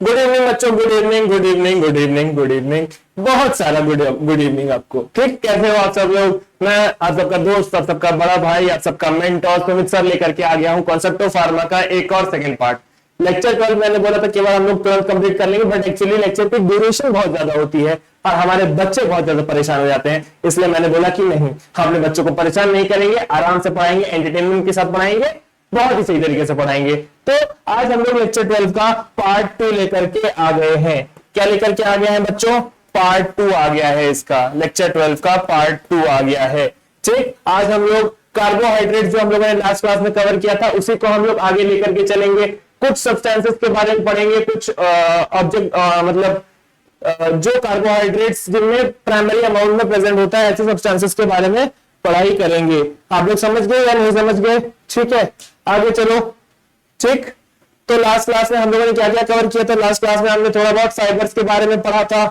Good evening बच्चों, good evening, good evening, good evening, good evening, बहुत सारा good evening आपको। ठीक, कैसे हो आप सब लोग? मैं आप सबका दोस्त, आप सबका बड़ा भाई, आप सबका मेंटोर सुमित सर लेकर के आ गया हूं कॉन्सेप्ट ऑफ फार्मा का एक और सेकंड पार्ट। लेक्चर 12 मैंने बोला था केवल हम लोग 12 कंप्लीट कर लेंगे, बट एक्चुअली लेक्चर की ड्यूरेशन बहुत ज्यादा होती है और हमारे बच्चे बहुत ज्यादा परेशान हो जाते हैं, इसलिए मैंने बोला कि नहीं, हम अपने बच्चों को परेशान नहीं करेंगे, आराम से पढ़ाएंगे, एंटरटेनमेंट के साथ पढ़ाएंगे, बहुत ही सही तरीके से पढ़ाएंगे। तो आज हम लोग लेक्चर 12 का पार्ट 2 लेकर के आ गए हैं। क्या लेकर के आ गए हैं बच्चों? पार्ट 2 आ गया है, इसका लेक्चर 12 का पार्ट 2 आ गया है। ठीक, आज हम लोग कार्बोहाइड्रेट जो हम लोगों ने लास्ट क्लास में कवर किया था उसी को हम लोग आगे लेकर के चलेंगे। कुछ सब्सटेंसेस के बारे में पढ़ेंगे, कुछ ऑब्जेक्ट मतलब जो कार्बोहाइड्रेट्स जिनमें प्राइमरी अमाउंट में प्रेजेंट होता है, ऐसे सब्सटेंसेस के बारे में पढ़ाई करेंगे। आप लोग समझ गए या नहीं समझ गए? ठीक है, आगे चलो। ठीक, तो लास्ट क्लास में हम लोगों ने क्या क्या कवर किया था? लास्ट क्लास में हमने थोड़ा बहुत फाइबर्स के बारे में पढ़ा था।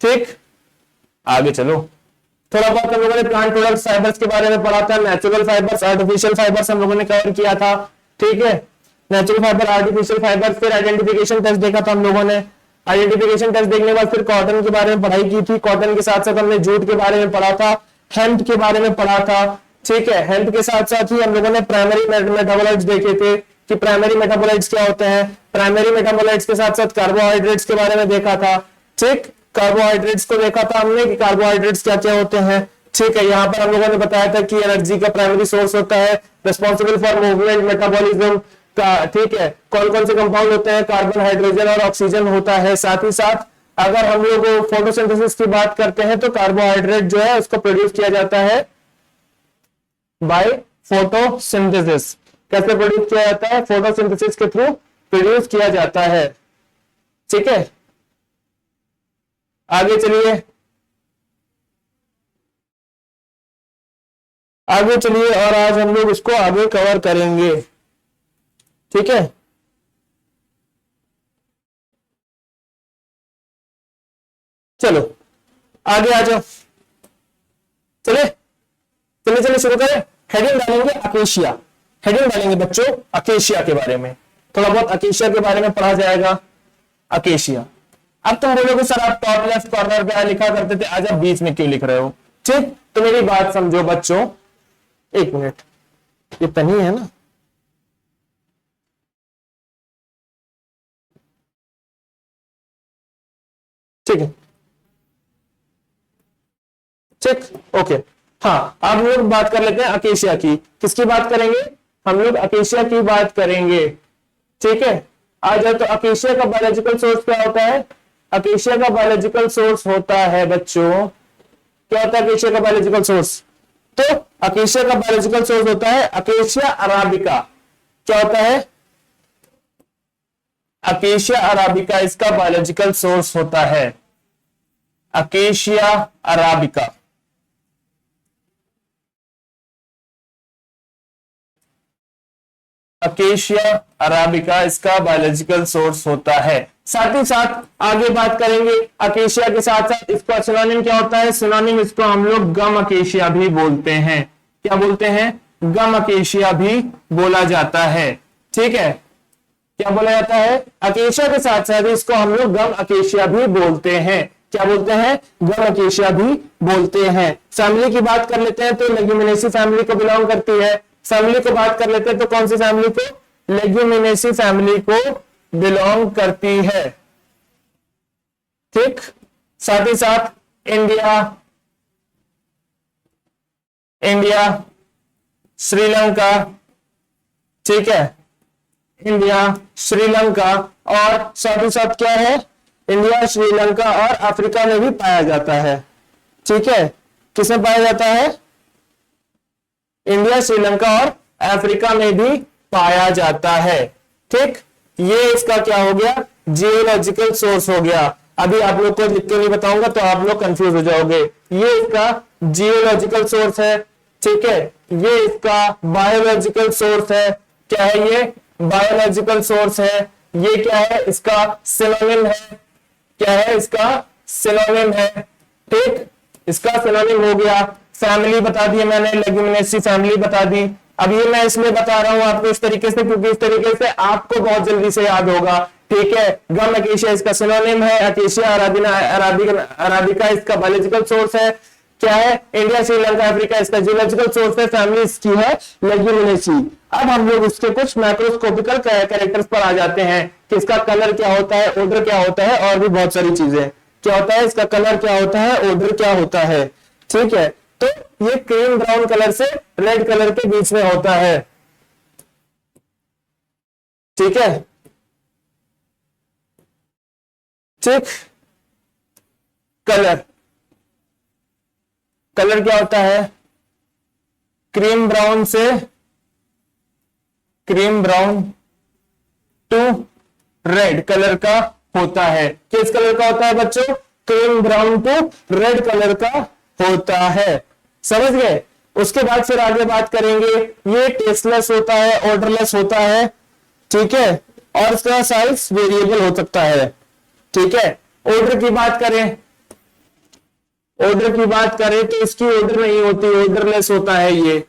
ठीक, आगे चलो। थोड़ा बहुत हम लोगों ने प्लांट प्रोडक्ट फाइबर्स के बारे में पढ़ा था, नेचुरल फाइबर्स, आर्टिफिशियल फाइबर्स हम लोगों ने कवर किया था। ठीक है, नेचुरल फाइबर, आर्टिफिशियल फाइबर, फिर आइडेंटिफिकेशन टेस्ट देखा था हम लोगों ने। आइडेंटिफिकेशन टेस्ट देखने के बाद फिर कॉटन के बारे में पढ़ाई की थी। कॉटन के साथ साथ हमने जूट के बारे में पढ़ा था, हेम्प के बारे में पढ़ा था। ठीक है, हेम्प के साथ साथ ही हम लोगों ने प्राइमरी मेटाबोलाइट्स देखे थे कि प्राइमरी मेटाबोलाइट्स क्या होते हैं। प्राइमरी मेटाबोलाइट्स के साथ साथ कार्बोहाइड्रेट्स के बारे में देखा था। ठीक, कार्बोहाइड्रेट्स को देखा था हमने कि कार्बोहाइड्रेट्स क्या क्या होते हैं। ठीक है, यहाँ पर हम लोगों ने बताया था कि एनर्जी का प्राइमरी सोर्स होता है, रिस्पॉन्सिबल फॉर मूवमेंट, मेटाबॉलिज्म का। ठीक है, कौन कौन से कंपाउंड होते हैं? कार्बन, हाइड्रोजन और ऑक्सीजन होता है। साथ ही साथ अगर हम लोग फोटोसिंथेसिस की बात करते हैं तो कार्बोहाइड्रेट जो है उसको प्रोड्यूस किया जाता है बाय फोटोसिंथेसिस। कैसे प्रोड्यूस किया जाता है? फोटोसिंथेसिस के थ्रू प्रोड्यूस किया जाता है। ठीक है, आगे चलिए, आगे चलिए और आज हम लोग इसको आगे कवर करेंगे। ठीक है, चलो आगे आ जाओ। चले चले चले शुरू करें। हेडिंग डालेंगे अकेशिया, हेडिंग डालेंगे बच्चों अकेशिया के बारे में। थोड़ा बहुत अकेशिया के बारे में पढ़ा जाएगा। अकेशिया, अब तुम बोलोगे सर आप टॉप लेफ्ट कॉर्नर पे लिखा करते थे, आज आप बीच में क्यों लिख रहे हो? ठीक, तो मेरी बात समझो बच्चों, एक मिनट, ये पेन है ना? ठीक है, ठीक, ओके। हाँ, अब हम लोग बात कर लेते हैं अकेशिया की। किसकी बात करेंगे? हम लोग अकेशिया की बात करेंगे। ठीक है, आ जाओ। तो अकेशिया का बायोलॉजिकल सोर्स क्या होता है? अकेशिया का बायोलॉजिकल सोर्स होता है बच्चों, क्या होता है अकेशिया का बायोलॉजिकल सोर्स? तो अकेशिया का बायोलॉजिकल सोर्स होता है अकेशिया अराबिका। क्या होता है? अकेशिया अराबिका इसका बायोलॉजिकल सोर्स होता है। अकेशिया अराबिका, अकेशिया अराबिका इसका बायोलॉजिकल सोर्स होता है। साथ ही साथ आगे बात करेंगे अकेशिया के साथ साथ इसका सिनोनिम क्या होता है? सिनोनिम इसको हम लोग गम अकेशिया भी बोलते हैं। क्या बोलते हैं? गम अकेशिया भी बोला जाता है। ठीक है, क्या बोला जाता है? अकेशिया के साथ साथ इसको हम लोग गम अकेशिया भी बोलते हैं। क्या बोलते हैं? गम अकेशिया भी बोलते हैं। फैमिली की बात कर लेते हैं तो लेग्यूमिनेसी फैमिली को बिलोंग करती है। फैमिली को बात कर लेते हैं तो कौन सी फैमिली को? लेग्यूमिनेसी फैमिली को बिलोंग करती है। ठीक, साथ ही साथ इंडिया, श्रीलंका, ठीक है, इंडिया, श्रीलंका और साथ ही साथ क्या है? इंडिया, श्रीलंका और अफ्रीका में भी पाया जाता है। ठीक है, किसमें पाया जाता है? इंडिया, श्रीलंका और अफ्रीका में भी पाया जाता है। ठीक, ये इसका क्या हो गया? जियोलॉजिकल सोर्स हो गया। अभी आप लोग को लिख के नहीं बताऊंगा तो आप लोग कंफ्यूज हो जाओगे। ये इसका जियोलॉजिकल सोर्स है। ठीक है, ये इसका बायोलॉजिकल सोर्स है। क्या है ये? बायोलॉजिकल सोर्स है। ये क्या है? इसका सिनोनिम है। क्या है? इसका सिनोनिम है। ठीक, इसका सिनोनिम हो गया। फैमिली बता दी मैंने, लेग्यूमिनेसी फैमिली बता दी। अब ये मैं इसलिए बता रहा हूं आपको इस तरीके से क्योंकि इस तरीके से आपको बहुत जल्दी से याद होगा। ठीक है, गम अकेशिया इसका सिनोनिम है, अकेशिया अराबिका इसका बायोलॉजिकल सोर्स है, क्या है, इंडिया श्रीलंका अफ्रीका इसका जियोलॉजिकल सोर्स है, फैमिली इसकी है लेग्यूमिनेसी। अब हम लोग इसके कुछ मैक्रोस्कोपिकल कैरेक्टर्स पर आ जाते हैं कि इसका कलर क्या होता है, ओडर क्या होता है, और भी बहुत सारी चीजें। क्या होता है, इसका कलर क्या होता है, ओडर क्या होता है, ठीक है। तो ये क्रीम ब्राउन कलर से रेड कलर के बीच में होता है, ठीक है, ठीक। कलर कलर क्या होता है, क्रीम ब्राउन से cream brown to red colour का होता है। किस कलर का होता है बच्चों, cream brown to red colour का होता है, समझ गए। उसके बाद फिर आगे बात करेंगे, ये टेस्टलेस होता है, ऑर्डरलेस होता है, ठीक है, और इसका साइज वेरिएबल हो सकता है, ठीक है। ऑर्डर की बात करें, ऑर्डर की बात करें तो इसकी ऑर्डर नहीं होती, ऑर्डरलेस होता है ये,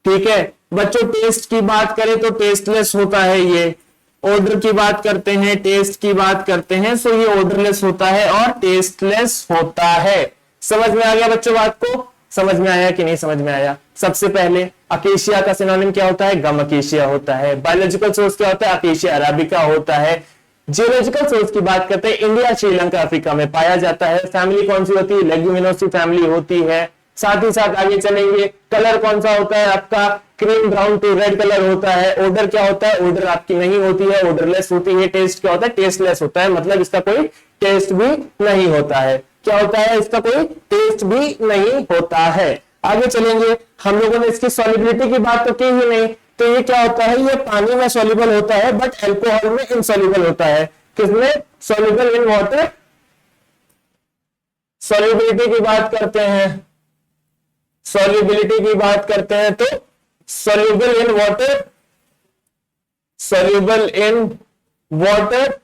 ठीक है बच्चों। टेस्ट की बात करें तो टेस्टलेस होता है ये, ऑर्डर की बात करते हैं, टेस्ट की बात करते हैं, सो ये ऑर्डरलेस होता है और टेस्टलेस होता है। समझ में आ गया बच्चों बात को, समझ में आया कि नहीं समझ में आया। सबसे पहले अकेशिया का सिनोनिम क्या होता है, गम अकेशिया होता है। बायोलॉजिकल सोर्स क्या होता है, अकेशिया अराबिका होता है। जियोलॉजिकल सोर्स की बात करते हैं, इंडिया श्रीलंका अफ्रीका में पाया जाता है। फैमिली कौन सी होती है, लेग्यूमिनोसी फैमिली होती है। साथ ही साथ आगे चलेंगे, कलर कौन सा होता है आपका, cream brown to red colour होता है। ऑर्डर क्या होता है, ऑर्डर आपकी नहीं होती है, ऑर्डरलेस होती है। टेस्ट क्या होता है, टेस्टलेस होता है, मतलब इसका कोई टेस्ट भी नहीं होता है। क्या होता है, इसका कोई टेस्ट भी नहीं होता है। आगे चलेंगे, हम लोगों ने इसकी सॉलिबिलिटी की बात तो की ही नहीं, तो ये क्या होता है, ये पानी में सॉल्युबल होता है बट अल्कोहल में इनसॉल्युबल होता है। किसमें, सॉल्युबल इन वाटर। सॉल्युबिलिटी की बात करते हैं, सॉल्युबिलिटी की बात करते हैं तो soluble in water, soluble in water,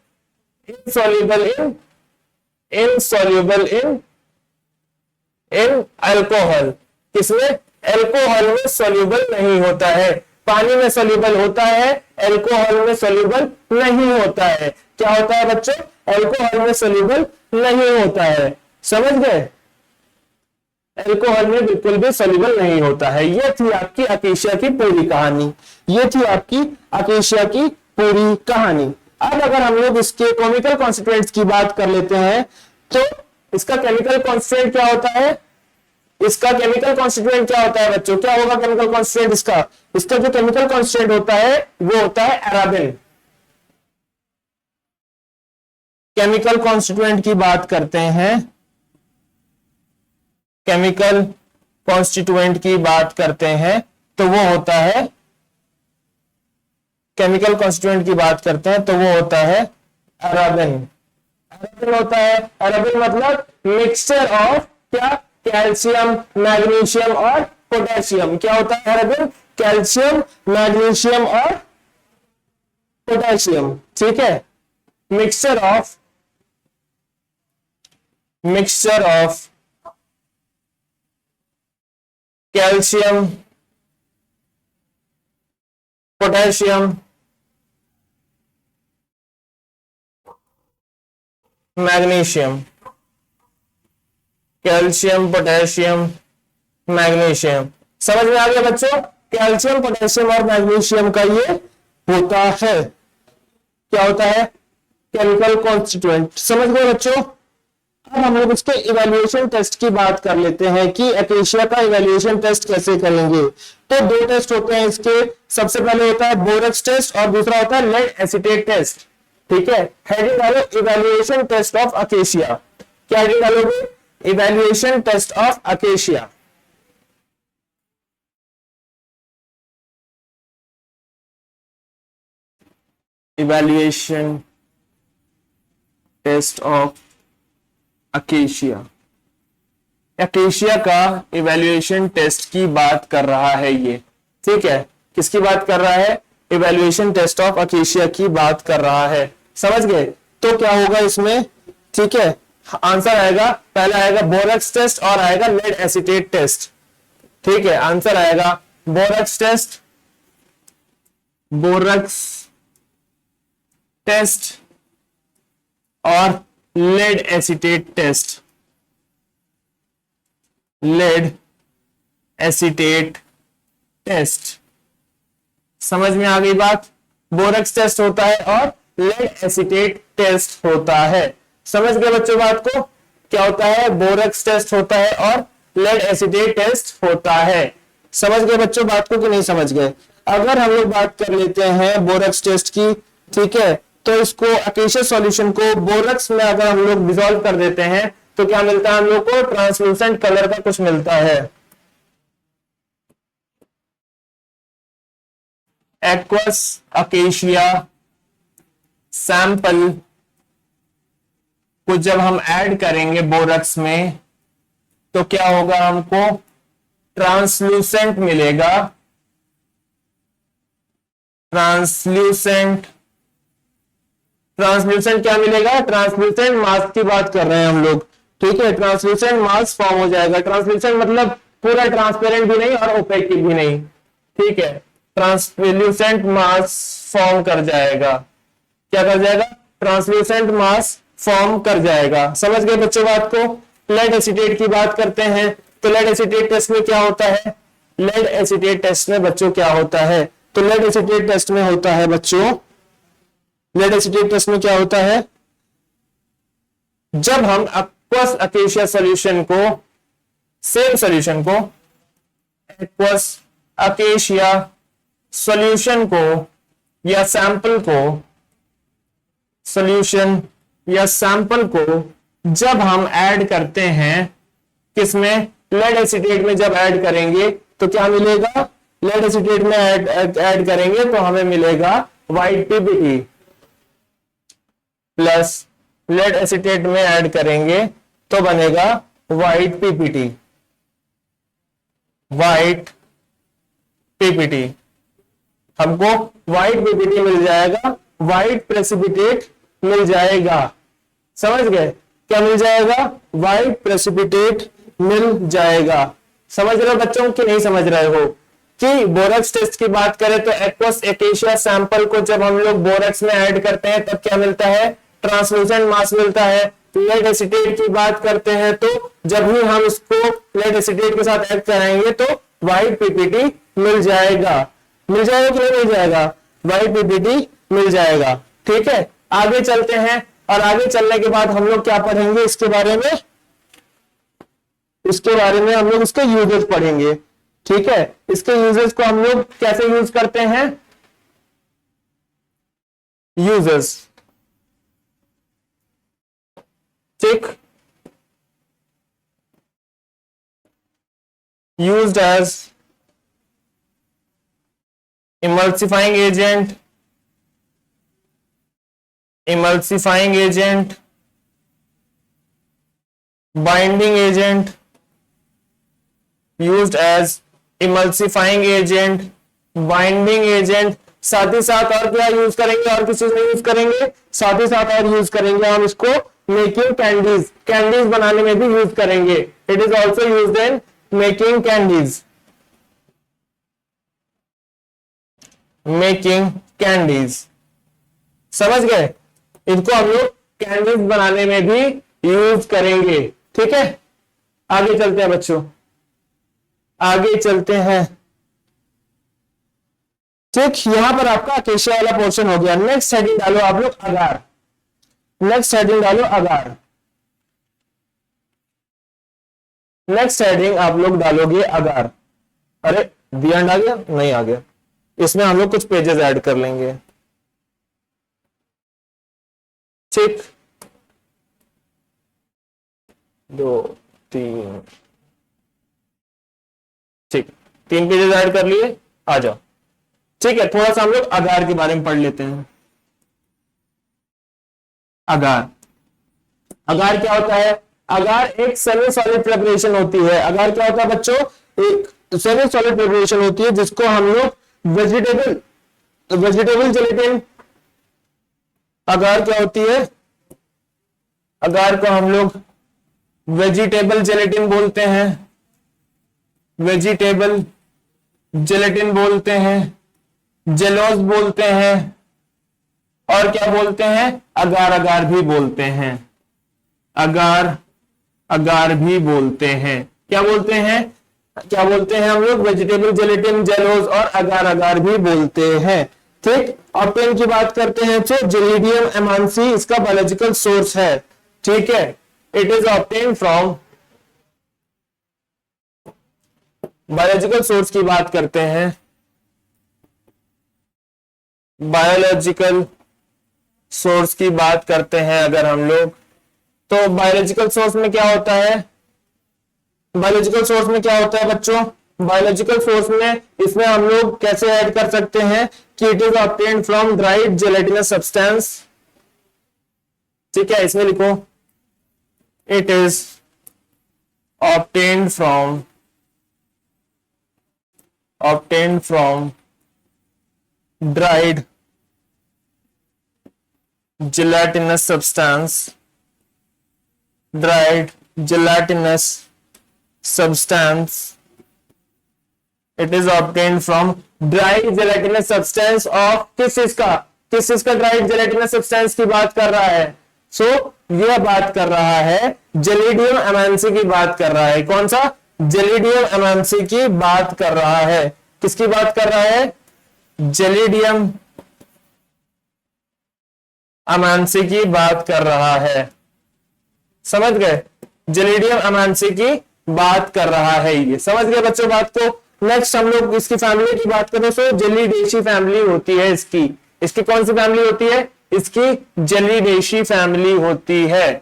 insoluble in alcohol. किसमें, अल्कोहल में सॉल्युबल नहीं होता है। पानी में सॉल्युबल होता है, अल्कोहल में सॉल्युबल नहीं होता है। क्या होता है बच्चों, अल्कोहल में सॉल्युबल नहीं होता है, समझ गए। अल्कोहल में बिल्कुल भी सॉल्युबल नहीं होता है। ये थी आपकी अकेशिया की पूरी कहानी, ये थी आपकी अकेशिया की पूरी कहानी। अब अगर हम लोग इसके केमिकल कॉन्स्टिट्यूएंट्स की बात कर लेते हैं तो इसका केमिकल कॉन्स्टिट्यूएंट क्या होता है, इसका केमिकल कॉन्स्टिट्यूएंट क्या होता है बच्चों, क्या होगा केमिकल कॉन्स्टिट्यूएंट इसका, इसका जो केमिकल कॉन्स्टिट्यूएंट होता है वो होता है अराबिन। केमिकल कॉन्स्टिट्यूएंट की बात करते हैं, केमिकल कॉन्स्टिट्यूएंट की बात करते हैं तो वो होता है, केमिकल कॉन्स्टिट्यूएंट की बात करते हैं तो वो होता है अराबिन। अराबिन होता है, अराबिन मतलब मिक्सचर ऑफ क्या, कैल्शियम, मैग्नीशियम और पोटेशियम। क्या होता है अराबिन, कैल्शियम, मैग्नीशियम और पोटेशियम, ठीक है। Mixture of calcium, potassium, magnesium, calcium, potassium, magnesium. समझ में आ गया बच्चों, कैल्शियम, पोटेशियम और मैग्नीशियम का ये होता है, क्या होता है, केमिकल कॉन्स्टिट्यूएंट। समझ गए बच्चों। अब हम लोग इसके इवैल्यूएशन टेस्ट की बात कर लेते हैं कि अकेशिया का इवैल्यूएशन टेस्ट कैसे करेंगे। तो दो टेस्ट होते हैं इसके, सबसे पहले होता है बोरेक्स टेस्ट और दूसरा होता है लेड एसीटेट टेस्ट, ठीक है। हेडिंग डालो इवैल्यूएशन टेस्ट ऑफ अकेशिया। क्या हेडिंग डालोगे, evaluation test of acacia. Evaluation test of acacia. Acacia का इवैल्यूएशन टेस्ट की बात कर रहा है ये, ठीक है। किसकी बात कर रहा है, इवैल्यूएशन टेस्ट ऑफ अकेशिया की बात कर रहा है, समझ गए। तो क्या होगा इसमें, ठीक है, आंसर आएगा, पहला आएगा बोरेक्स टेस्ट और आएगा लेड एसीटेट टेस्ट, ठीक है। आंसर आएगा बोरेक्स टेस्ट, बोरेक्स टेस्ट और lead acetate test, lead acetate test. समझ में आ गई बात? बोरक्स टेस्ट होता है और लेड एसीटेट टेस्ट होता है। समझ गए बच्चों बात को? क्या होता है? बोरक्स टेस्ट होता है और लेड एसीटेट टेस्ट होता है। समझ गए बच्चों बात को कि नहीं समझ गए? अगर हम लोग बात कर लेते हैं बोरक्स टेस्ट की, ठीक है, तो इसको अकेशियस सॉल्यूशन को बोरक्स में अगर हम लोग डिसॉल्व कर देते हैं तो क्या मिलता है हम लोग को? ट्रांसलूसेंट कलर का कुछ मिलता है। एक्वस अकेशिया सैंपल को जब हम ऐड करेंगे बोरक्स में तो क्या होगा? हमको ट्रांसलूसेंट मिलेगा। ट्रांसलूसेंट क्या मिलेगा? ट्रांसलूसेंट मास्क की बात कर रहे हैं हम लोग, ठीक है। ट्रांसलूसेंट मास्क फॉर्म हो जाएगा। ट्रांसलूसेंट मतलब पूरा ट्रांसपेरेंट भी नहीं और ओपेक भी नहीं, ठीक है। ट्रांसलूसेंट मास्क फॉर्म कर जाएगा। क्या कर जाएगा? ट्रांसलूसेंट मास्क फॉर्म कर जाएगा। समझ गए बच्चों बात को? लेड एसीटेट की बात करते हैं तो लेड एसीटेट टेस्ट में क्या होता है? लेड एसीटेट टेस्ट में बच्चों क्या होता है? तो लेड एसीटेट टेस्ट में होता है बच्चों, लेड एसीटेट टेस्ट में क्या होता है? जब हम एक्वस अकेशिया सॉल्यूशन को, सेम सॉल्यूशन को, एक्वस अकेशिया सॉल्यूशन को या सैंपल को, सॉल्यूशन या सैंपल को जब हम ऐड करते हैं किसमें? लेड एसीटेट में जब ऐड करेंगे तो क्या मिलेगा? लेड एसीटेट में ऐड करेंगे तो हमें मिलेगा white PPT, plus lead acetate में ऐड करेंगे तो बनेगा व्हाइट पीपीटी, व्हाइट पीपीटी। हमको व्हाइट पीपीटी मिल जाएगा, व्हाइट प्रेसिपिटेट मिल जाएगा। समझ गए? क्या मिल जाएगा? व्हाइट प्रेसिपिटेट मिल जाएगा। समझ रहे हो बच्चों कि नहीं समझ रहे हो? कि बोरक्स टेस्ट की बात करें तो एक्वस एकेशिया सैंपल को जब हम लोग बोरक्स में ऐड करते हैं तब क्या मिलता है? ट्रांसलूसेंट मास मिलता है। लेड एसीटेट की बात करते हैं तो जब भी हम इसको लेड एसीटेट के साथ ऐड कराएंगे तो व्हाइट पीपीटी मिल जाएगा। मिल जाएगा कि नहीं मिल जाएगा? व्हाइट पीपीटी मिल जाएगा, ठीक है। आगे चलते हैं और आगे चलने के बाद हम लोग क्या पढ़ेंगे इसके बारे में? इसके बारे में हम लोग इसके यूजेस पढ़ेंगे, ठीक है। इसके यूजेस को हम लोग कैसे यूज करते हैं? यूजेस, ठीक। Used as emulsifying agent, emulsifying agent, binding agent, used as emulsifying agent, binding agent। साथ ही साथ और क्या यूज करेंगे? और किसी में यूज करेंगे? साथ ही साथ और यूज करेंगे हम इसको मेकिंग कैंडीज, कैंडीज बनाने में भी यूज करेंगे। It is also used in making candies, making candies. समझ गए? इनको हम लोग कैंडीज बनाने में भी यूज करेंगे, ठीक है। आगे चलते हैं बच्चों, आगे चलते हैं, ठीक। यहां पर आपका अकेशिया वाला पोर्शन हो गया। नेक्स्ट हेडिंग डालो आप लोग अगार, नेक्स्ट हेडिंग डालो अगार, नेक्स्ट हेडिंग आप लोग डालोगे अगार। अरे दी एंड आ गया? नहीं आ गया। इसमें हम लोग कुछ पेजेस ऐड कर लेंगे, ठीक। 2 3, ठीक, 3 पेजेस ऐड कर लिए। आ जाओ, ठीक है। थोड़ा सा हम लोग अगार के बारे में पढ़ लेते हैं। अगार, अगार क्या होता है? अगार एक सेमी सॉलिड प्रिपरेशन होती है। अगार क्या होता है बच्चों? एक सेमी सॉलिड प्रिपरेशन होती है जिसको हम लोग वेजिटेबल जेलेटिन, अगार क्या होती है? अगार को हम लोग वेजिटेबल जेलेटिन बोलते हैं, वेजिटेबल जेलेटिन बोलते हैं, जेलोस बोलते हैं, और क्या बोलते हैं, अगार अगार भी बोलते हैं, अगार अगार भी बोलते हैं। क्या बोलते हैं, क्या बोलते हैं हम लोग, वेजिटेबल जेलेटिन, जेलोज और अगार अगार भी बोलते हैं। ठीक, ऑप्टेन की बात करते हैं तो जेलिडियम एमांसी इसका बायोलॉजिकल सोर्स है। ठीक है, it is obtained from, biological source की बात करते हैं, बायोलॉजिकल सोर्स की बात करते हैं अगर हम लोग, तो बायोलॉजिकल सोर्स में क्या होता है, बायोलॉजिकल सोर्स में क्या होता है बच्चों, बायोलॉजिकल सोर्स में इसमें हम लोग कैसे ऐड कर सकते हैं कि it is obtained from dried gelatinous substance. ठीक है, इसमें लिखो it is obtained from dried gelatinous substance, dried gelatinous substance, it is obtained from dried gelatinous substance of किस चीज का, किस चीज का dried gelatinous substance की बात कर रहा है, सो यह बात कर रहा है जेलिडियम एमांसी की बात कर रहा है। कौन सा, जेलिडियम एमांसी की बात कर रहा है, किसकी बात कर रहा है, जेलिडियम अमांसी की बात कर रहा है। समझ गए, जेलिडियम अमांसी की बात कर रहा है, ये समझ गए बच्चों बात को। नेक्स्ट हम लोग इसकी फैमिली की बात करें तो जेलीडेशी फैमिली होती है इसकी, इसकी कौन सी फैमिली होती है, इसकी जेलीडेशी फैमिली होती है,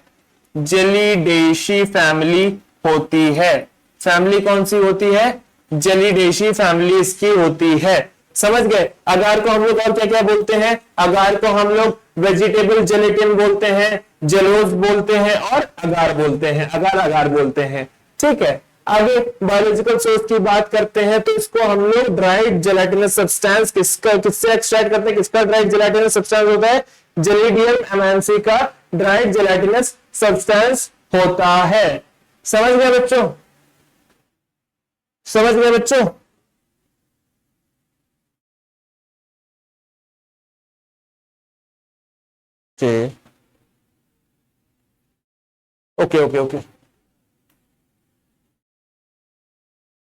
जेलीडेशी फैमिली होती है। फैमिली कौन सी होती है, जेलीडेशी फैमिली इसकी होती है। समझ गए, अगार को हम लोग और क्या क्या बोलते हैं, अगार को हम लोग वेजिटेबल जेलेटिन बोलते हैं, जेलोज बोलते हैं और अगार बोलते हैं, अगार अगार बोलते हैं। ठीक है, आगे बायोलॉजिकल सोर्स की बात करते हैं तो इसको हम लोग ड्राइड जेलेटिनस सब्सटेंस, किसका किससे एक्सट्रैक्ट करते हैं, किसका ड्राइड जेलेटिनस सब्सटेंस होता है, जेलिडियम एमांसी का ड्राइड जेलेटिनस सब्सटेंस होता है। समझ गए बच्चों, समझ गए बच्चों। ओके ओके ओके,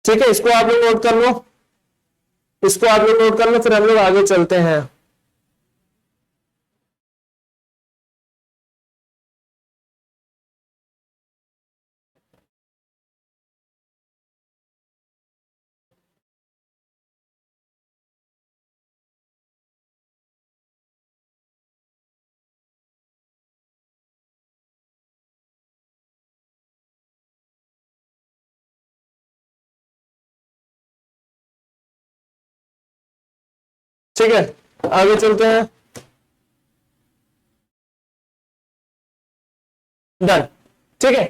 ठीक है, इसको आप लोग नोट कर लो, इसको आप लोग नोट कर लो, फिर हम लोग आगे चलते हैं। ठीक है, आगे चलते हैं। डन, ठीक है,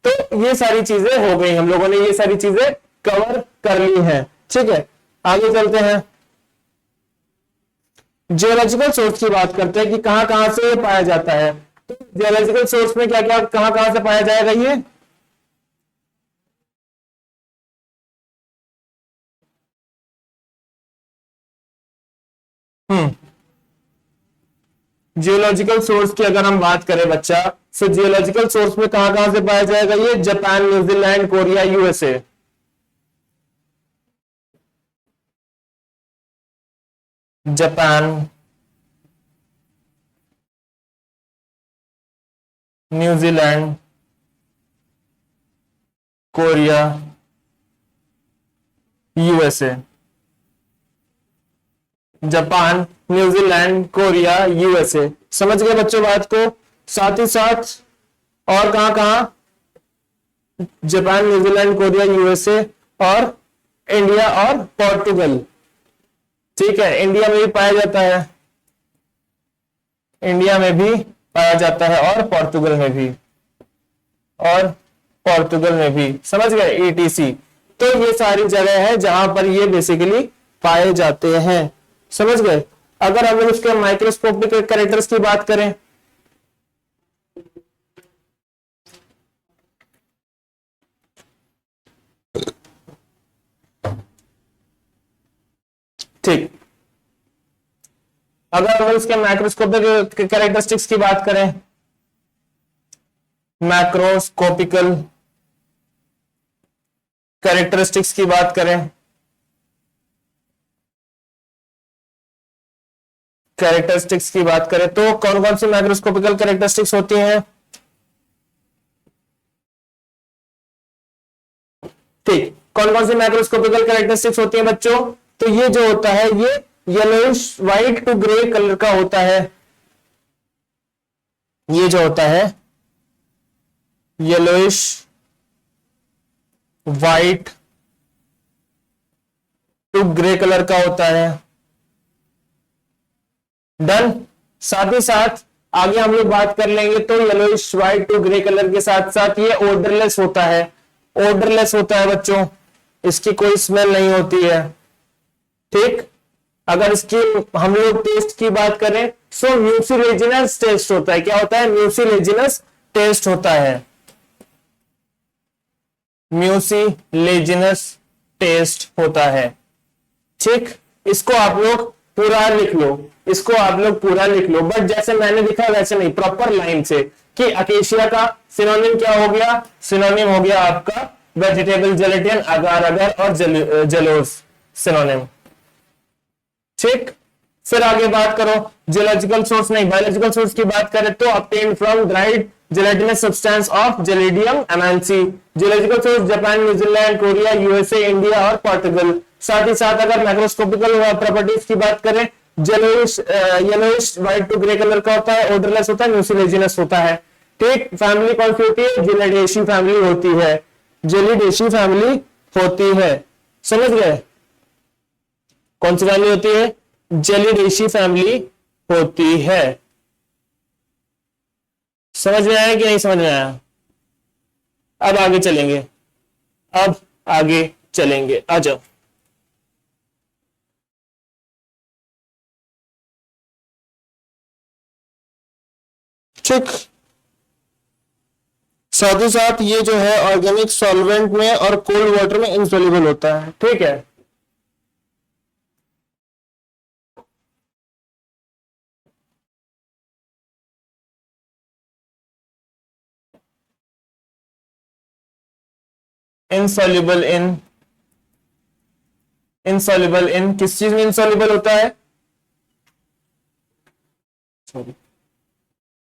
तो ये सारी चीजें हो गई, हम लोगों ने ये सारी चीजें कवर कर ली हैं। ठीक है, आगे चलते हैं, जियोलॉजिकल सोर्स की बात करते हैं कि कहां कहां से ये पाया जाता है। तो जियोलॉजिकल सोर्स में क्या क्या कहां कहां से पाया जाएगा ये, जियोलॉजिकल सोर्स की अगर हम बात करें बच्चा, तो जियोलॉजिकल सोर्स में कहां कहां से पाया जाएगा ये, Japan, New Zealand, Korea, USA. Japan, New Zealand, Korea, USA. Japan, New Zealand, Korea, USA. समझ गए बच्चों बात को। साथ ही साथ और कहां कहां, जापान, न्यूजीलैंड, कोरिया, यूएसए और इंडिया और पोर्टुगल। ठीक है, इंडिया में भी पाया जाता है, इंडिया में भी पाया जाता है और पोर्टुगल में भी, और पोर्टुगल में भी। समझ गए, ईटीसी। तो ये सारी जगह है जहां पर ये बेसिकली पाए जाते हैं। समझ गए, अगर हम लोग उसके माइक्रोस्कोपिक कैरेक्टर्स की बात करें, ठीक, अगर हम इसके मैक्रोस्कोपिक कैरेक्टरिस्टिक्स की बात करें, मैक्रोस्कोपिकल कैरेक्टरिस्टिक्स की बात करें, कैरेक्टरिस्टिक्स की बात करें तो कौन कौन सी मैक्रोस्कोपिकल कैरेक्टरिस्टिक्स होती हैं? ठीक, कौन कौन सी मैक्रोस्कोपिकल कैरेक्टरिस्टिक्स होती हैं बच्चों? तो ये जो होता है ये yellowish white to grey colour का होता है। ये जो होता है yellowish white to grey colour का होता है। डन। साथ ही साथ आगे हम लोग बात कर लेंगे तो yellowish white to grey colour के साथ साथ ये ओडरलेस होता है। ओडरलेस होता है बच्चों, इसकी कोई स्मेल नहीं होती है। ठीक, अगर इसकी हम लोग टेस्ट की बात करें सो म्यूसिलेजिनस टेस्ट होता है। क्या होता है? म्यूसिलेजिनस टेस्ट होता है। म्यूसिलेजिनस टेस्ट होता है। ठीक, इसको आप लोग पूरा लिख लो, इसको आप लोग पूरा लिख लो, बट जैसे मैंने लिखा वैसे नहीं, प्रॉपर लाइन से कि अकेशिया का सिनोनिम क्या हो गया? सिनोनिम हो गया आपका वेजिटेबल जेलेटिन, अगार अगर और जेलोस सिनोनिम। ठीक, फिर आगे बात करो जियोलॉजिकल सोर्स नहीं, बायोलॉजिकल सोर्स की बात करें तो obtained from dried gelatinous substance of Gelidium amansii. Geological source Japan, New Zealand, Korea, USA, India और पोर्टुगल। साथ ही साथ अगर मैक्रोस्कोपिकल प्रॉपर्टीज की बात करें, yellowish white to grey colour का होता है, ओडरलेस होता है, म्यूसिलेजिनस होता है। ठीक, फैमिली कौन सी होती है? जेलिडेशी फैमिली होती है। जेलिडेशी फैमिली होती है, समझ गए? कौन सी फैमिली होती है? जेलिडेशी फैमिली होती है। समझ में आया कि नहीं समझ में आया? अब आगे चलेंगे, अब आगे चलेंगे, आ जाओ। ठीक, साथ ही साथ ये जो है ऑर्गेनिक सॉल्वेंट में और कोल्ड वाटर में इनसॉल्युबल होता है। ठीक है, इनसॉल्युबल इन किस चीज में इनसॉल्युबल होता है? सॉरी,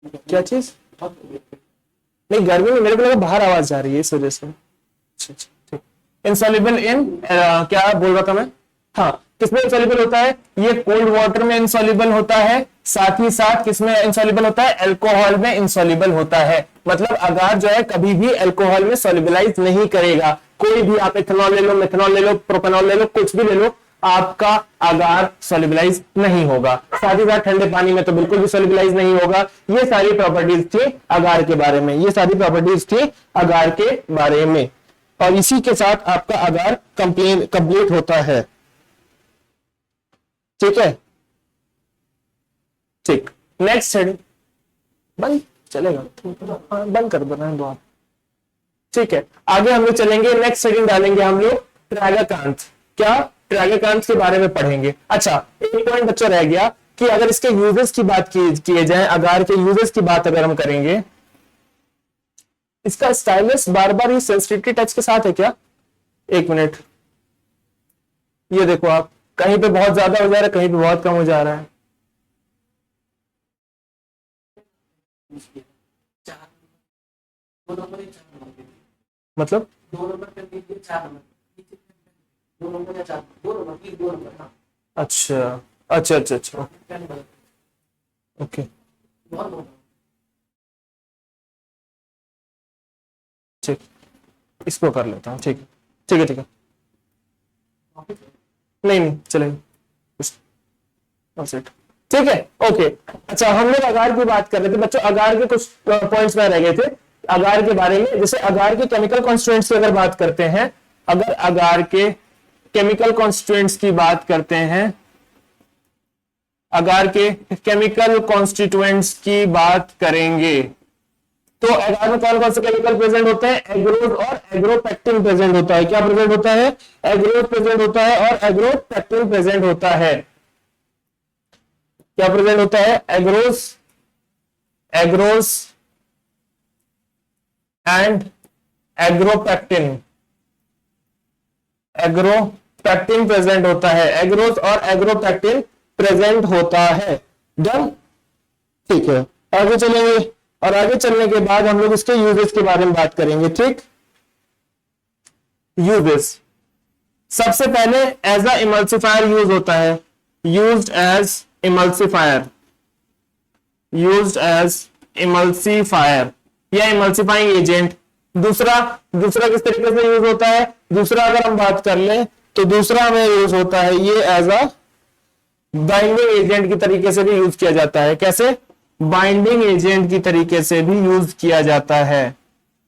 क्या चीज? नहीं, गर्मी में मेरे को लगा बाहर आवाज जा रही है इस वजह से। ठीक, इनसॉल्युबल इन क्या बोल रहा था मैं? हाँ, किसमें इंसॉल्युबल होता है? ये कोल्ड वाटर में इंसॉल्युबल होता है। साथ ही साथ किसमें इंसॉल्युबल होता है? अल्कोहल में इंसॉल्युबल होता है। मतलब अगार जो है कभी भी अल्कोहल में सॉल्युबलाइज नहीं करेगा। कोई भी आप इथेनॉल ले लो, मिथेनॉल ले लो, प्रोपेनॉल ले लो, कुछ भी ले लो, आपका अगार सॉल्युबलाइज नहीं होगा। साथ ही साथ ठंडे पानी में तो बिल्कुल भी सॉल्युबलाइज नहीं होगा। ये सारी प्रॉपर्टीज थी अगार के बारे में, ये सारी प्रॉपर्टीज थी अगार के बारे में, और इसी के साथ आपका अगार कंप्लीट होता है। ठीक है, ठीक, नेक्स्ट हेडिंग बंद चलेगा, बंद कर देना है दो आप। ठीक है, आगे हम लोग चलेंगे, नेक्स्ट हेडिंग डालेंगे हम लोग ट्रैगाकांथ। क्या? ट्रैगाकांथ के बारे में पढ़ेंगे। अच्छा, एक पॉइंट बच्चा रह गया कि अगर इसके यूजेस की बात किए जाए, अगार के यूजेस की बात अगर हम करेंगे, इसका स्टाइलस बार बार ये सेंसिटिविटी टच के साथ है क्या? एक मिनट, ये देखो आप, कहीं पे बहुत ज्यादा हो जा रहा है, कहीं पे बहुत कम हो जा रहा है। मतलब अच्छा अच्छा अच्छा अच्छा, ओके, ठीक, इसको कर लेता हूँ। ठीक है, ठीक है, ठीक है, नहीं नहीं चलेगा, ठीक है, ओके। अच्छा, हम लोग अगार की बात कर रहे थे बच्चों, अगार के कुछ पॉइंट्स में रह गए थे अगार के बारे में। जैसे अगार के केमिकल कॉन्स्टिट्यूएंट्स की अगर बात करते हैं, अगर अगार के केमिकल कॉन्स्टिट्यूएंट्स की बात करते हैं, अगार के केमिकल कॉन्स्टिट्यूएंट्स की बात करेंगे तो अगार में कौन कौन से केमिकल प्रेजेंट होते हैं? एग्रोज और एग्रोपेक्टिन प्रेजेंट होता है। क्या प्रेजेंट होता है? एग्रोज प्रेजेंट होता है और एग्रोपेक्टिन प्रेजेंट होता है। क्या प्रेजेंट होता है? एग्रोस, एग्रोस एंड एग्रोपेक्टिन, एग्रोपेक्टिन प्रेजेंट होता है, एग्रोस और एग्रोपेक्टिन प्रेजेंट होता है। डन, ठीक है। आगे चलेंगे और आगे चलने के बाद हम लोग इसके यूजेस के बारे में बात करेंगे। ठीक, यूजेस, सबसे पहले एज अ इमल्सिफायर यूज होता है, used as emulsifier, used as emulsifier या इमल्सिफाइंग एजेंट। दूसरा किस तरीके से यूज होता है? दूसरा अगर हम बात कर लें तो दूसरा हमें यूज होता है ये एज अ बाइंडिंग एजेंट की तरीके से भी यूज किया जाता है। कैसे? बाइंडिंग एजेंट की तरीके से भी यूज किया जाता है,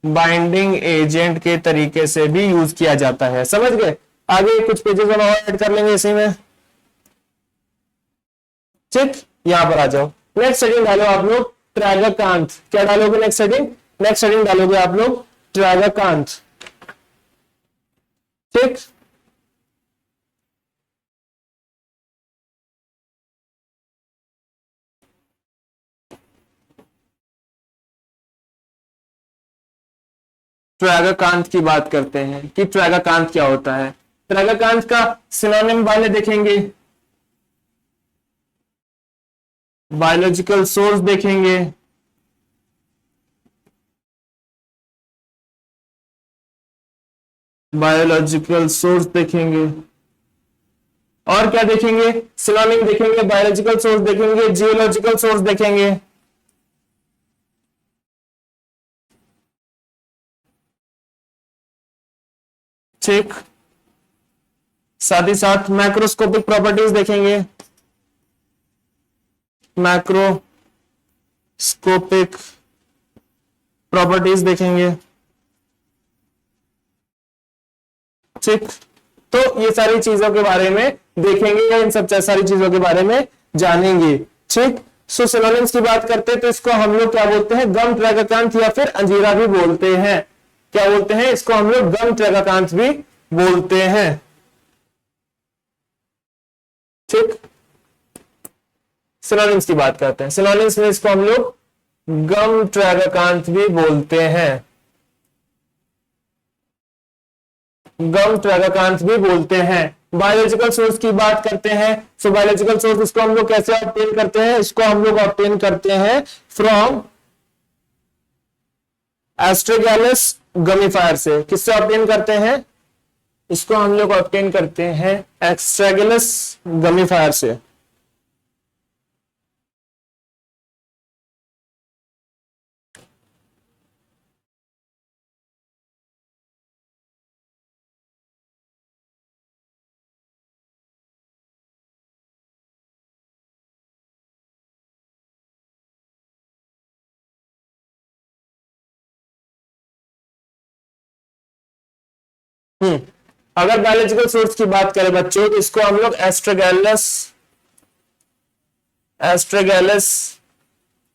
बाइंडिंग एजेंट के तरीके से भी यूज किया जाता है। समझ गए? आगे कुछ पेजेस हम और ऐड कर लेंगे इसी में। ठीक, यहां पर आ जाओ। नेक्स्ट हेडिंग डालो आप लोग ट्रैगाकांथ। क्या डालोगे नेक्स्ट हेडिंग? नेक्स्ट हेडिंग डालोगे आप लोग ट्रैगाकांथ। ठीक, ट्रैगाकांथ की बात करते हैं कि ट्रैगाकांथ क्या होता है। ट्रैगाकांथ का सिनोनिम वाले देखेंगे, बायोलॉजिकल सोर्स देखेंगे, बायोलॉजिकल सोर्स देखेंगे और क्या देखेंगे? सिनोनिम देखेंगे, बायोलॉजिकल सोर्स देखेंगे, जियोलॉजिकल सोर्स देखेंगे। ठीक, साथ ही साथ मैक्रोस्कोपिक प्रॉपर्टीज देखेंगे, मैक्रोस्कोपिक प्रॉपर्टीज देखेंगे। ठीक, तो ये सारी चीजों के बारे में देखेंगे या इन सब सारी चीजों के बारे में जानेंगे। ठीक, सो सिनोनिम्स की बात करते हैं तो इसको हम लोग क्या बोलते हैं? गम ट्रैगाकांथ या फिर अंजीरा भी बोलते हैं। क्या बोलते हैं इसको? हम लोग गम ट्रैगाकांथ भी बोलते हैं। ठीक, सिनोनिम्स की बात करते हैं। सिनोनिम्स में इसको हम लोग गम ट्रैगाकांथ भी बोलते हैं, गम ट्रैगाकांथ भी बोलते हैं। बायोलॉजिकल सोर्स की बात करते हैं। सो बायोलॉजिकल सोर्स इसको हम लोग कैसे ऑब्टेन करते हैं? इसको हम लोग ऑब्टेन करते हैं फ्रॉम एस्ट्रोगैलस गमीफायर से। किससे ऑब्टेन करते हैं? इसको हम लोग ऑब्टेन करते हैं एस्ट्रोगैलस गमीफायर से। अगर बायोलॉजिकल सोर्स की बात करें बच्चों तो इसको हम लोग एस्ट्रोगैलस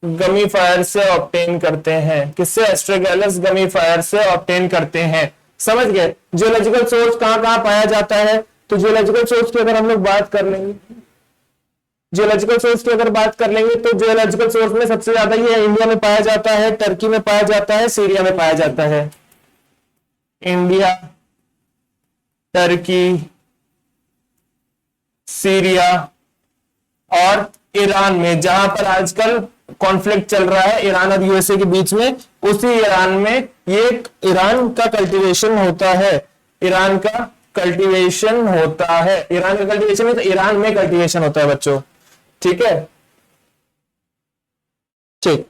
गमीफायर से ऑब्टेन करते हैं। किससे? एस्ट्रोगैलस गमीफायर से ऑब्टेन करते हैं। समझ गए? जियोलॉजिकल सोर्स कहां कहां पाया जाता है? तो जियोलॉजिकल सोर्स की अगर हम लोग बात कर लेंगे, जियोलॉजिकल सोर्स की अगर बात कर लेंगे तो जियोलॉजिकल सोर्स में सबसे ज्यादा ये इंडिया में पाया जाता है, टर्की में पाया जाता है, सीरिया में पाया जाता है। इंडिया, टर्की, सीरिया और ईरान में, जहां पर आजकल कॉन्फ्लिक्ट चल रहा है ईरान और यूएसए के बीच में, उसी ईरान में ये ईरान का कल्टीवेशन होता है। ईरान का कल्टीवेशन होता है, ईरान का कल्टीवेशन है तो ईरान में कल्टीवेशन होता है बच्चों। ठीक है, ठीक,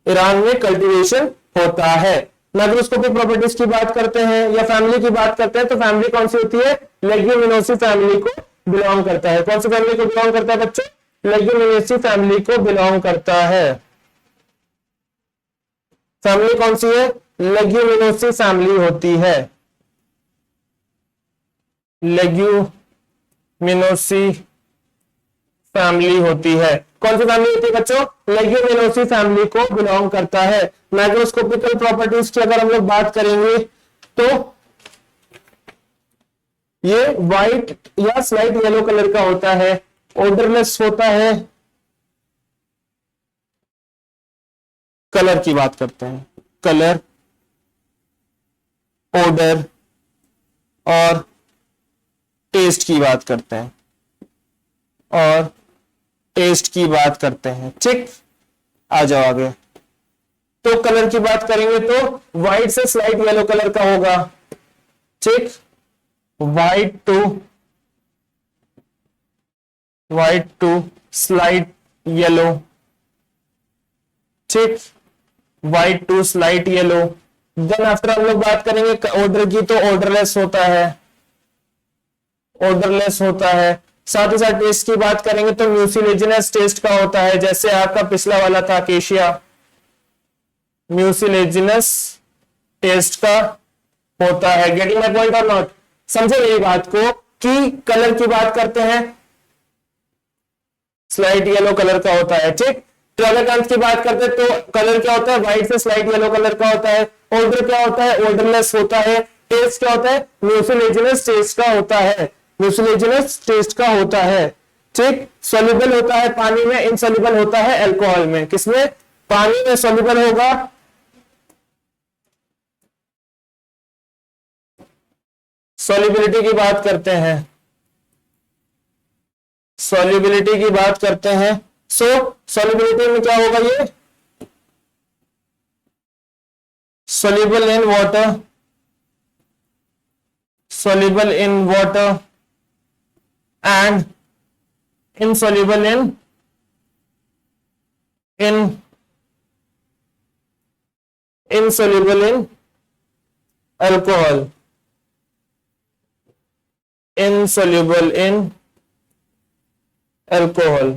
ईरान में कल्टीवेशन होता है। माइक्रोस्कोपिक प्रॉपर्टीज की बात करते हैं या फैमिली की बात करते हैं तो फैमिली कौन सी होती है? लेग्यूमिनोसी फैमिली को बिलोंग करता है। कौन सी फैमिली को बिलोंग करता है बच्चों? लेग्यूमिनोसी फैमिली को बिलोंग करता है। फैमिली कौन सी है? लेग्यूमिनोसी फैमिली होती है, लेग्यूमिनोसी फैमिली होती है। कौन सी फैमिली होती है बच्चों? लेग्यूमिनोसी फैमिली को बिलोंग करता है। माइक्रोस्कोपिकल प्रॉपर्टीज की अगर हम लोग बात करेंगे तो ये व्हाइट या स्लाइट येलो कलर का होता है, ओडरलेस होता है, कलर की बात करते हैं, कलर, ऑर्डर और टेस्ट की बात करते हैं, और टेस्ट की बात करते हैं। ठीक, आ जाओ आगे। तो कलर की बात करेंगे तो व्हाइट से स्लाइट येलो कलर का होगा। ठीक, व्हाइट टू स्लाइट येलो। ठीक, white to slight yellow. Then after हम लोग बात करेंगे ऑर्डर की, तो ऑर्डरलेस होता है, ऑर्डरलेस होता है। साथ ही साथ टेस्ट की बात करेंगे तो म्यूसिलेजिनस टेस्ट का होता है, जैसे आपका पिछला वाला था केशिया, म्यूसिलेजिनस टेस्ट का होता है। गेटिंग माय पॉइंट और नॉट? समझे मेरी बात को कि कलर की बात करते हैं, स्लाइट येलो कलर का होता है। ठीक, ट्रेवलेंट की बात करते हैं तो कलर क्या होता है, व्हाइट से स्लाइट येलो कलर का होता है। ऑर्डर क्या होता है, ऑर्डरलेस होता है। टेस्ट क्या होता है, म्यूसिलेजिनस टेस्ट का होता है, म्यूसिलेजिनस टेस्ट का होता है। ठीक, सोल्यूबल होता है पानी में, इनसोल्यूबल होता है अल्कोहल में। किसमें? पानी में सोल्यूबल होगा, सॉल्युबिलिटी की बात करते हैं, सॉल्युबिलिटी की बात करते हैं। सो सॉल्युबिलिटी में क्या होगा, ये soluble in water, soluble in water and insoluble insoluble in alcohol, insoluble in alcohol।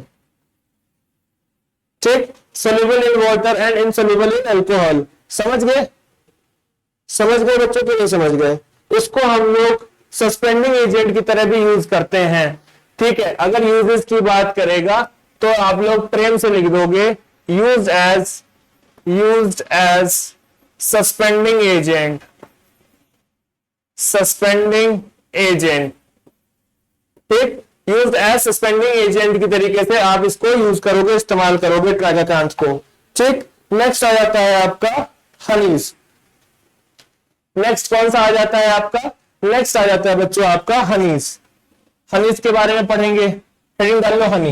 ठीक, soluble in water and insoluble in alcohol। समझ गए? समझ गए बच्चों कि नहीं समझ गए? इसको हम लोग सस्पेंडिंग एजेंट की तरह भी यूज करते हैं। ठीक है, अगर यूजेस की बात करेगा तो आप लोग प्रेम से लिख दोगे used as suspending agent, suspending agent. ठीक, यूज्ड एज सस्पेंडिंग एजेंट की तरीके से आप इसको यूज करोगे, इस्तेमाल करोगे ट्राइडेकांथ को। ठीक, नेक्स्ट आ जाता है आपका हनीज। नेक्स्ट कौन सा आ जाता है आपका? नेक्स्ट आ जाता है बच्चों आपका हनीज। हनीज के बारे में पढ़ेंगे। हेडिंग डाल लो हनी,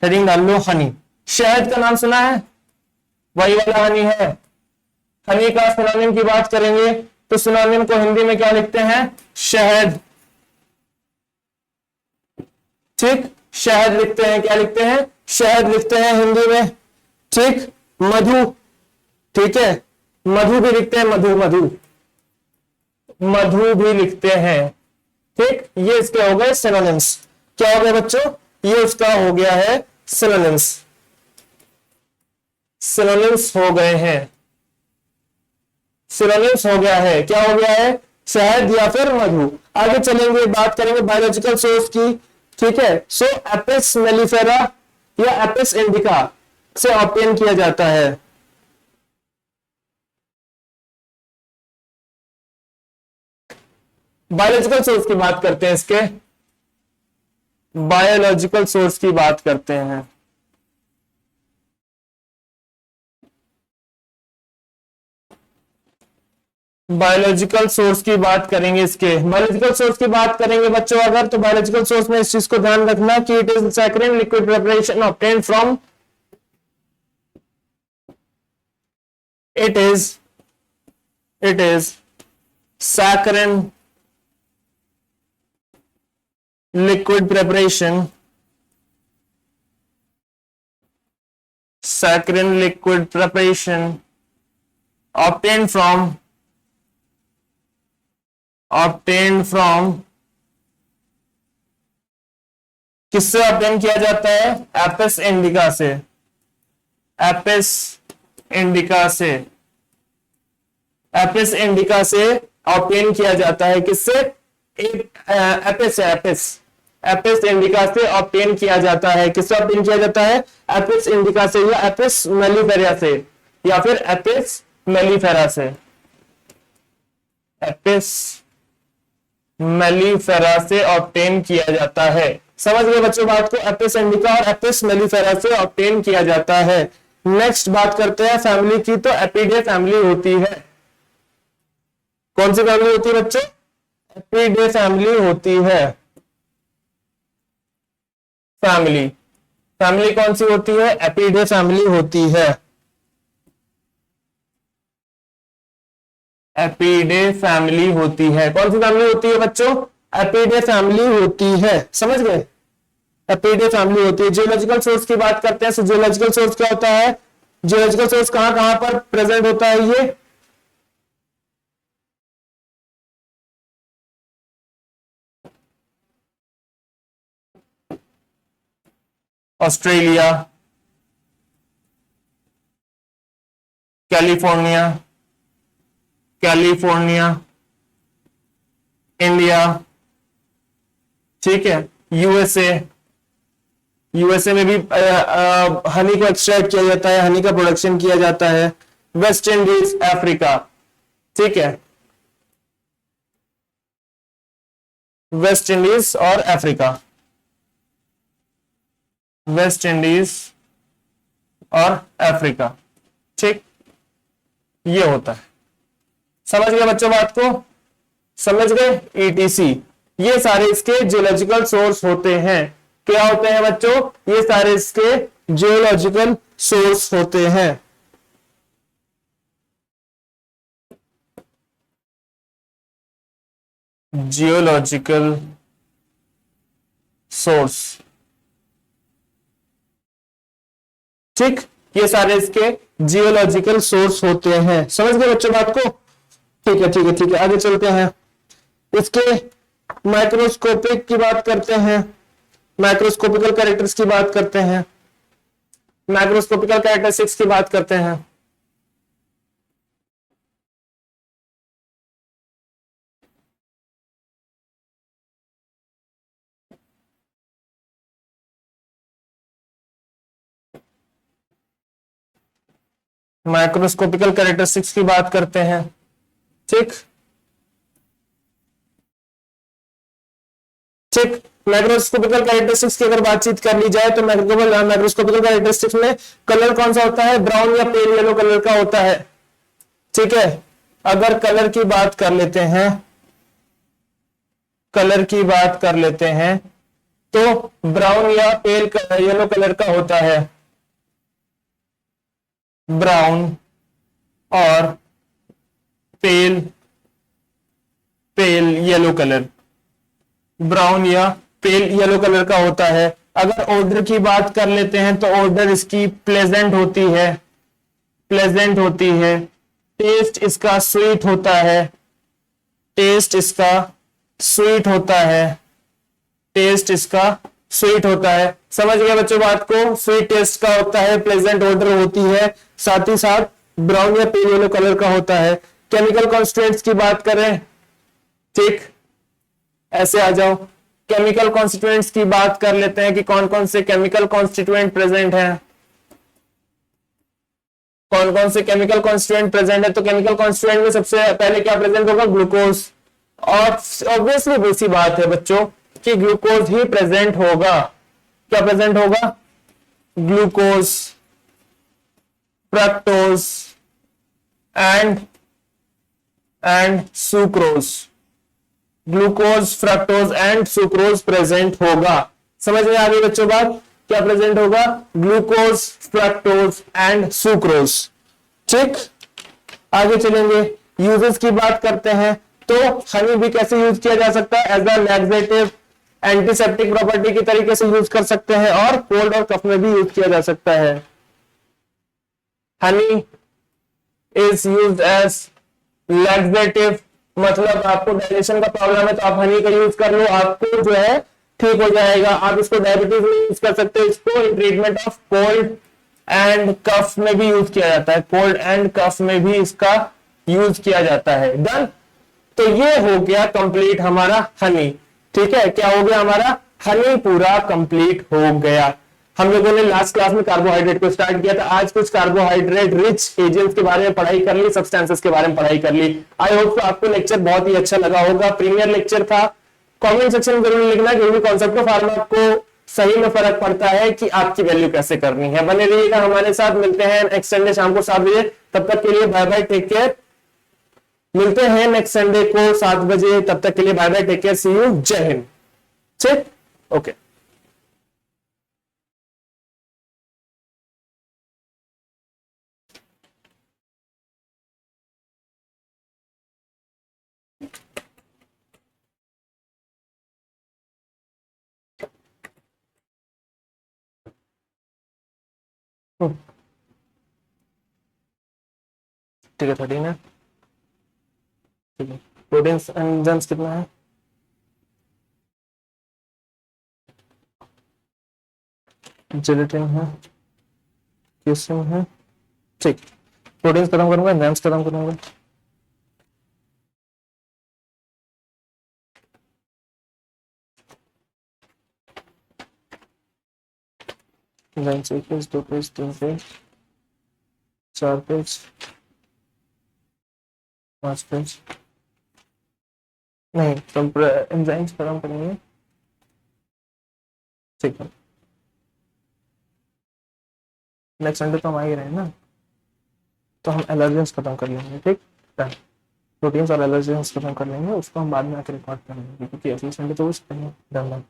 हेडिंग डाल लो हनी। शहद का नाम सुना है? वही वाला हनी है। हनी का सिनोनिम की बात करेंगे तो सिनोनिम को हिंदी में क्या लिखते हैं? शहद। ठीक, शहद लिखते हैं, क्या लिखते हैं? शहद लिखते हैं हिंदी में। ठीक, मधु, ठीक है, मधु भी लिखते हैं, मधु भी लिखते हैं। ठीक, ये इसके हो गए सिनोनिम्स। क्या हो गए बच्चों? ये उसका हो गया है सिनोनिम्स, सिनोनिम्स हो गए हैं, सिनोनिम्स हो गया है। क्या हो गया है? शहद या फिर मधु। आगे चलेंगे, बात करेंगे बायोलॉजिकल सोर्स की। ठीक है, सो एपिस मेलिफेरा या एपिस इंडिका से ऑब्टेन किया जाता है। बायोलॉजिकल सोर्स की बात करते हैं, इसके बायोलॉजिकल सोर्स की बात करते हैं। बायोलॉजिकल सोर्स की बात करेंगे, इसके बायोलॉजिकल सोर्स की बात करेंगे बच्चों अगर, तो बायोलॉजिकल सोर्स में इस चीज को ध्यान रखना कि it is saccharin liquid preparation obtained from, it is saccharin liquid preparation, saccharin liquid preparation obtained from किससे ऑब्टेन किया जाता है? एपिस इंडिका से, एपिस इंडिका से, एपिस इंडिका से ऑब्टेन किया जाता है। किससे? एपिस है, एपिस इंडिका से ऑब्टेन किया जाता है। किससे ऑब्टेन किया जाता है? एपिस इंडिका से या एपिस मेलिफेरा से या फिर एपिस मेलिफेरा से, एपिस मेलिफेरा से ऑब्टेन किया जाता है। समझ गए बच्चों बात को? एपिस इंडिका और एपिस मेलिफेरा से ऑब्टेन किया जाता है। नेक्स्ट बात करते हैं फैमिली की, तो एपिडे फैमिली होती है। कौन सी फैमिली होती है बच्चे? एपिडे फैमिली होती है। फैमिली फैमिली कौन सी होती है? एपिडे फैमिली होती है। एपिडे फैमिली होती है। कौन सी फैमिली होती है बच्चों? एपिडे फैमिली होती है। समझ गए? एपिडे फैमिली होती है। जियोलॉजिकल सोर्स की बात करते हैं। सो जियोलॉजिकल सोर्स क्या होता है? जियोलॉजिकल सोर्स कहां कहां पर प्रेजेंट होता है? ये ऑस्ट्रेलिया, कैलिफोर्निया, कैलिफोर्निया, इंडिया, ठीक है, यूएसए, यूएसए में भी हनी को एक्सट्रैक्ट किया जाता है, हनी का प्रोडक्शन किया जाता है। वेस्ट इंडीज, अफ्रीका, ठीक है, वेस्ट इंडीज और अफ्रीका, वेस्ट इंडीज और अफ्रीका, ठीक, ये होता है। समझ गए बच्चों बात को? समझ गए? ईटीसी, ये सारे इसके जियोलॉजिकल सोर्स होते हैं। क्या होते हैं बच्चों? ये सारे इसके जियोलॉजिकल सोर्स होते हैं। जियोलॉजिकल सोर्स, ठीक, ये सारे इसके जियोलॉजिकल सोर्स होते हैं। समझ गए बच्चों बात को? ठीक है, ठीक है, ठीक है, आगे चलते हैं। इसके माइक्रोस्कोपिक की बात करते हैं, माइक्रोस्कोपिकल कैरेक्टर्स की बात करते हैं, माइक्रोस्कोपिकल कैरेक्टरिस्टिक्स की बात करते हैं। माइक्रोस्कोपिकल कैरेक्टरिस्टिक्स की बात करते हैं, ठीक, ठीक। माइक्रोस्कोपिकल कैरेक्टरिस्टिक्स की अगर बातचीत कर ली जाए तो माइक्रोस्कोपिकल कैरेक्टरिस्टिक्स में कलर कौन सा होता है? ब्राउन या पेल येलो कलर का होता है, ठीक है। अगर कलर की बात कर लेते हैं, कलर की बात कर लेते हैं तो ब्राउन या पेल येलो कलर का होता है। ब्राउन और पेल पेल येलो कलर, ब्राउन या पेल येलो कलर का होता है। अगर ऑर्डर की बात कर लेते हैं तो ऑर्डर इसकी प्लेजेंट होती है, प्लेजेंट होती है। टेस्ट इसका स्वीट होता है, टेस्ट इसका स्वीट होता है, टेस्ट इसका स्वीट होता है। समझ गए बच्चों बात को? स्वीट टेस्ट का होता है, प्लेजेंट ऑर्डर होती है, साथ ही साथ ब्राउन या पेल येलो कलर का होता है। केमिकल कॉन्स्टिट्यूएंट्स की बात करें, ठीक, ऐसे आ जाओ। केमिकल कॉन्स्टिट्यूएंट्स की बात कर लेते हैं कि कौन कौन से केमिकल कॉन्स्टिट्यूएंट प्रेजेंट हैं, कौन कौन से केमिकल कॉन्स्टिट्यूएंट प्रेजेंट है। तो केमिकल कॉन्स्टिट्यूएंट में सबसे पहले क्या प्रेजेंट होगा? ग्लूकोज। और ऑब्वियसली बेसिक बात है बच्चों कि ग्लूकोज ही प्रेजेंट होगा। क्या प्रेजेंट होगा? Glucose, fructose and sucrose. Glucose, fructose and sucrose present होगा। समझ में आ गई बच्चों बात? क्या प्रेजेंट होगा? ग्लूकोज, फ्रक्टोज एंड सुक्रोज, ठीक। आगे चलेंगे, यूजेस की बात करते हैं तो हनी भी कैसे यूज किया जा सकता है? As a laxative, antiseptic property के तरीके से यूज कर सकते हैं और कोल्ड और कफ में भी यूज किया जा सकता है। Honey is used as laxative, मतलब आपको डाइजेशन का प्रॉब्लम है तो आप हनी का यूज कर लो, आपको जो है ठीक हो जाएगा। आप इसको डायबिटीज में यूज कर सकते हो, इसको in treatment of cold and cough में भी यूज किया जाता है, कोल्ड एंड कफ में भी इसका यूज किया जाता है। डन। तो ये हो गया कंप्लीट हमारा हनी, ठीक है। क्या हो गया हमारा? हनी पूरा कंप्लीट हो गया। हम लोगों ने लास्ट क्लास में कार्बोहाइड्रेट को स्टार्ट किया था, आज कुछ कार्बोहाइड्रेट रिच एजेंट्स के बारे में पढ़ाई कर ली, सब्सटेंसेस के बारे में पढ़ाई कर ली। आई होप आपको लेक्चर बहुत ही अच्छा लगा होगा, प्रीमियर लेक्चर था। कमेंट सेक्शन में जरूर लिखना जो भी कॉन्सेप्ट ऑफ फार्मा को सही में फर्क पड़ता है कि आपकी वैल्यू कैसे करनी है। बने रहिएगा हमारे साथ, मिलते हैं नेक्स्ट संडे शाम को 7 बजे। तब तक के लिए बाय बाय, टेक केयर। मिलते हैं नेक्स्ट संडे को 7 बजे, तब तक के लिए bye bye, take care, see you, जय हिंद। ठीक, ओके। ठीक है, 13 है। ठीक है, प्रोटीन्स एंजाइम्स कितना है? जेलेटिन है, क्यूसिन है। ठीक, प्रोटीन्स खत्म करूंगा, एंजाइम्स खत्म करूंगा। Enzymes 1 page, 2 page, 3 page, 4 page, 5 page. नहीं, तो एंजाइम्स खत्म करेंगे। ठीक है, नेक्स्ट संडे तो हम आ ही रहे हैं ना, तो हम एलर्जेंस खत्म कर लेंगे। ठीक, प्रोटीन्स और एलर्जेंस खत्म कर लेंगे, उसको हम बाद में आकर रिकॉर्ड करेंगे, क्योंकि अगले संडे तो उस डन।